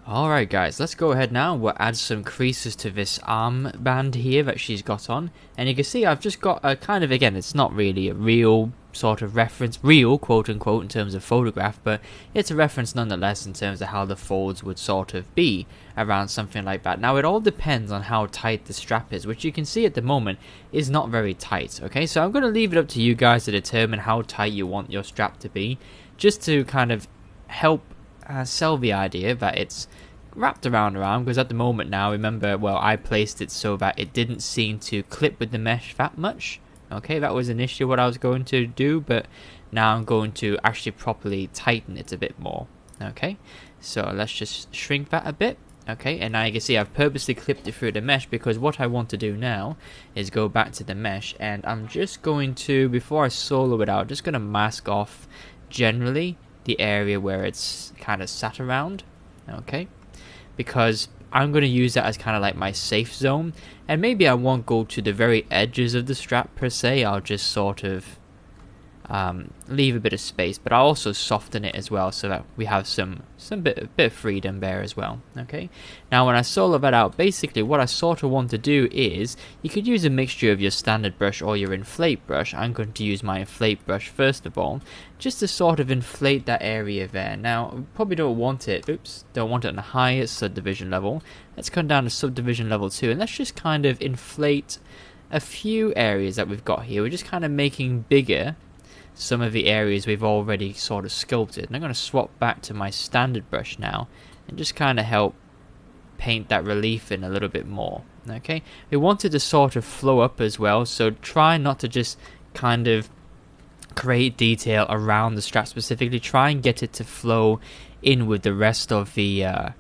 Alright guys, let's go ahead now. We'll add some creases to this armband here that she's got on. And you can see I've just got a kind of, again, it's not really a real sort of reference, real quote unquote in terms of photograph, but it's a reference nonetheless in terms of how the folds would sort of be around something like that. Now it all depends on how tight the strap is, which you can see at the moment is not very tight. Okay, so I'm going to leave it up to you guys to determine how tight you want your strap to be, just to kind of help sell the idea that it's wrapped around, because at the moment now, remember, well, I placed it so that it didn't seem to clip with the mesh that much. Okay, that was initially what I was going to do, but now I'm going to actually properly tighten it a bit more. Okay, so let's just shrink that a bit. Okay, and now you can see I've purposely clipped it through the mesh, because what I want to do now is go back to the mesh, and I'm just going to, before I solo it out, just going to mask off generally the area where it's kind of sat around. Okay, because I'm going to use that as kind of like my safe zone, and maybe I won't go to the very edges of the strap per se. I'll just sort of leave a bit of space, but I'll also soften it as well so that we have some bit of freedom there as well. Okay, now when I solo that out, basically what I sort of want to do is, you could use a mixture of your standard brush or your inflate brush. I'm going to use my inflate brush first of all, just to sort of inflate that area there. Now we probably don't want it, don't want it on the highest subdivision level. Let's come down to subdivision level 2, and let's just kind of inflate a few areas that we've got here. We're just kind of making bigger some of the areas we've already sort of sculpted. And I'm going to swap back to my standard brush now and just kind of help paint that relief in a little bit more. Okay, we want it to sort of flow up as well, so try not to just kind of create detail around the strap specifically. Try and get it to flow in with the rest of the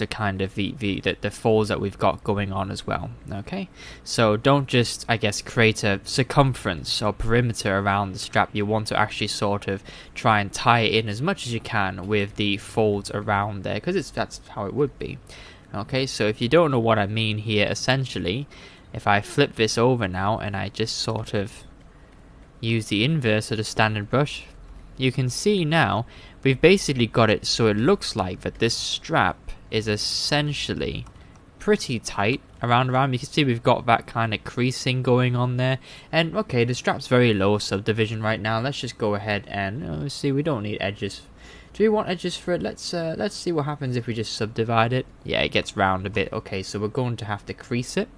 kind of the folds that we've got going on as well. Okay, so don't just, I guess, create a circumference or perimeter around the strap. You want to actually sort of try and tie it in as much as you can with the folds around there, because that's how it would be. Okay, so if you don't know what I mean here, essentially, if I flip this over now and I just sort of use the inverse of the standard brush, you can see now we've basically got it so it looks like that this strap is essentially pretty tight around. You can see we've got that kind of creasing going on there, and okay, the strap's very low subdivision right now. Let's just go ahead and see, we don't need edges. Do we want edges for it? Let's see what happens if we just subdivide it. Yeah, it gets round a bit. Okay, so we're going to have to crease it,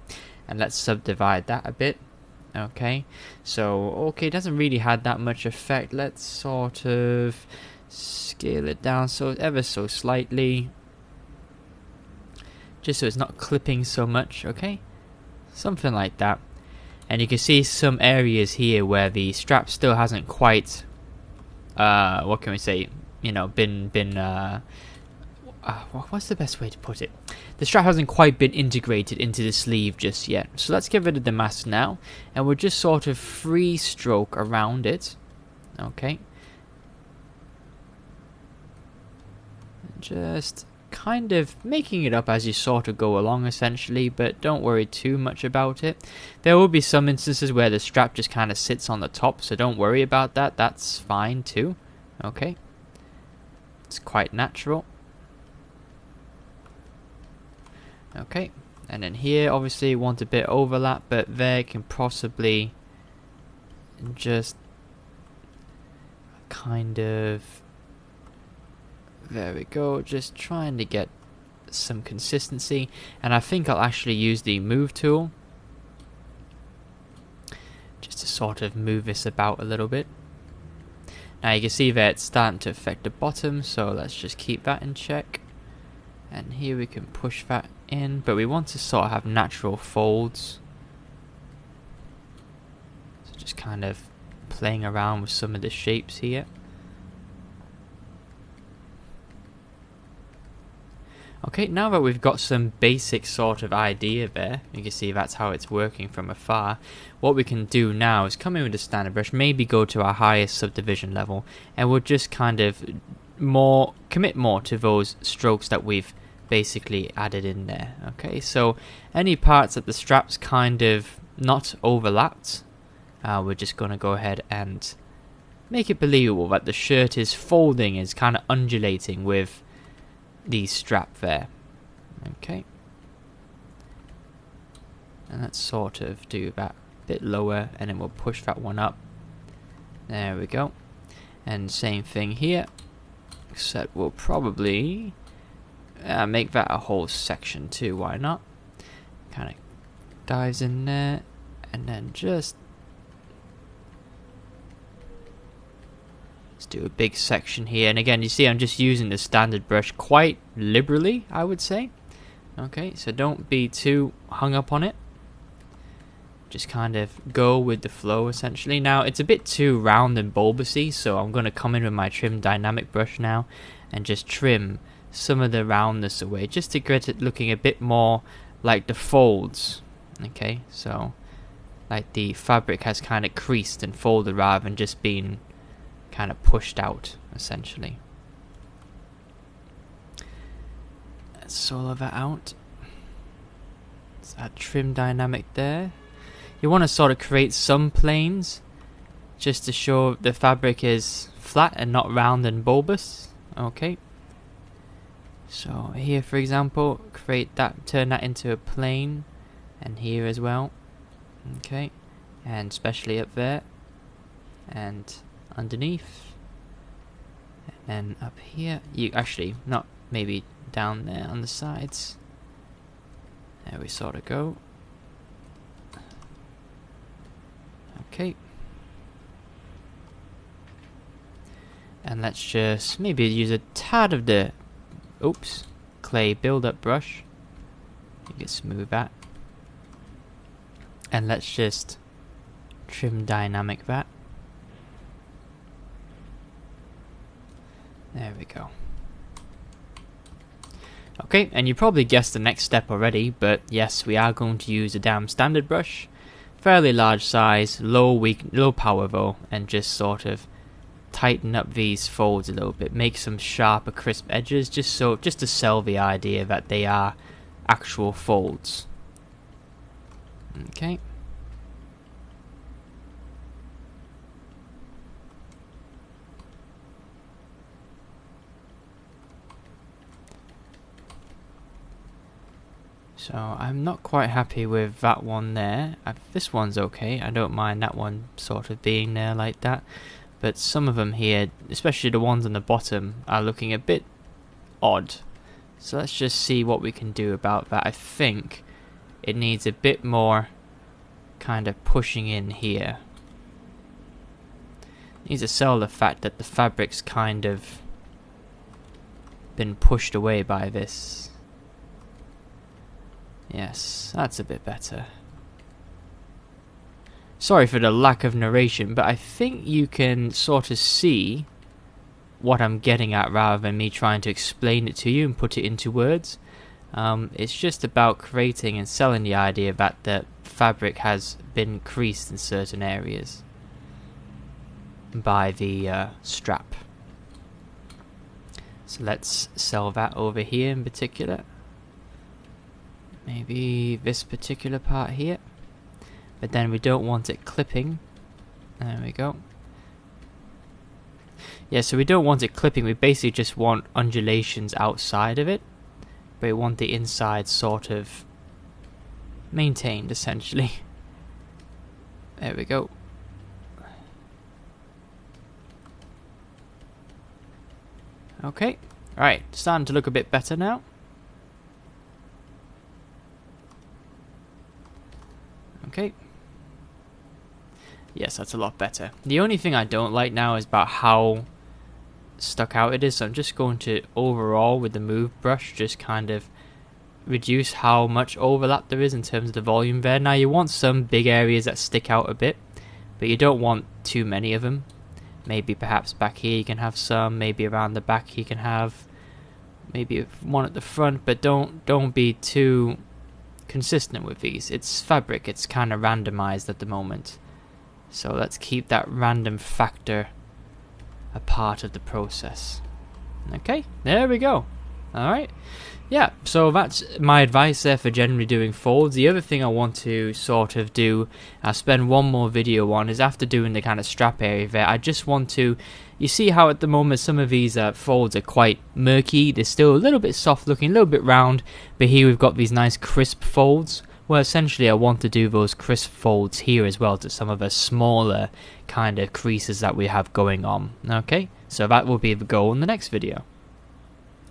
and let's subdivide that a bit. Okay, so okay, it doesn't really have that much effect. Let's sort of scale it down so ever so slightly, just so it's not clipping so much. Okay, something like that. And you can see some areas here where the strap still hasn't quite what can we say, what's the best way to put it? The strap hasn't quite been integrated into the sleeve just yet. So let's get rid of the mask now, and we'll just sort of free stroke around it. Okay, just kind of making it up as you sort of go along essentially, but don't worry too much about it. There will be some instances where the strap just kind of sits on the top, so don't worry about that. That's fine too. Okay, it's quite natural. Okay, and then here obviously you want a bit overlap, but there can possibly just kind of, there we go, just trying to get some consistency. And I think I'll actually use the move tool just to sort of move this about a little bit. Now you can see that it's starting to affect the bottom, so let's just keep that in check. And here we can push that in, but we want to sort of have natural folds. So just kind of playing around with some of the shapes here. Okay, now that we've got some basic sort of idea there, you can see that's how it's working from afar. What we can do now is come in with the standard brush, maybe go to our highest subdivision level, and we'll just kind of commit more to those strokes that we've basically added in there. Okay, so any parts that the strap's kind of not overlapped, we're just going to go ahead and make it believable that the shirt is folding, is kind of undulating with the strap there. Okay. And let's sort of do that a bit lower, and then we'll push that one up. There we go. And same thing here, except we'll probably make that a whole section too, why not? Kind of dives in there, and then just let's do a big section here. And again, you see I'm just using the standard brush quite liberally, I would say. Okay, so don't be too hung up on it. Just kind of go with the flow, essentially. Now, it's a bit too round and bulbousy, so I'm going to come in with my trim dynamic brush now and just trim some of the roundness away, just to get it looking a bit more like the folds. Okay, so like the fabric has kind of creased and folded rather than just being kind of pushed out, essentially. Let's solo that out. Let's add trim dynamic there. You want to sort of create some planes just to show the fabric is flat and not round and bulbous. Okay. So here, for example, create that, turn that into a plane, and here as well. Okay. And especially up there and underneath. And then up here, you actually not maybe down there on the sides. There we sort of go. Okay. And let's just maybe use a tad of the clay build-up brush. You can smooth that. And let's just trim dynamic that. There we go. Okay, and you probably guessed the next step already, but yes, we are going to use a damn standard brush. Fairly large size, low power though, and just sort of tighten up these folds a little bit, make some sharper, crisp edges, just to sell the idea that they are actual folds. Okay. So I'm not quite happy with that one there. This one's okay. I don't mind that one sort of being there like that. But some of them here, especially the ones on the bottom, are looking a bit odd. So let's just see what we can do about that. I think it needs a bit more kind of pushing in here. It needs to sell the fact that the fabric's kind of been pushed away by this. Yes, that's a bit better. Sorry for the lack of narration, but I think you can sort of see what I'm getting at rather than me trying to explain it to you and put it into words. It's just about creating and selling the idea that the fabric has been creased in certain areas by the strap. So let's sell that over here in particular. Maybe this particular part here. But then we don't want it clipping. There we go. Yeah, so we don't want it clipping. We basically just want undulations outside of it. But we want the inside sort of maintained, essentially. There we go. Okay. Alright, starting to look a bit better now. Okay. Yes, that's a lot better. The only thing I don't like now is about how stuck out it is. So I'm just going to overall with the move brush just kind of reduce how much overlap there is in terms of the volume there. Now you want some big areas that stick out a bit, but you don't want too many of them. Maybe perhaps back here you can have some, maybe around the back you can have maybe one at the front, but don't be too consistent with these. It's fabric, it's kind of randomized at the moment. So let's keep that random factor a part of the process. Okay, there we go. Alright, yeah, so that's my advice there for generally doing folds. The other thing I want to sort of do, I'll spend one more video on, is after doing the kind of strap area there, I just want to, you see how at the moment some of these folds are quite murky, they're still a little bit soft looking, a little bit round, but here we've got these nice crisp folds. Well, essentially I want to do those crisp folds here as well to some of the smaller kind of creases that we have going on. Okay, so that will be the goal in the next video.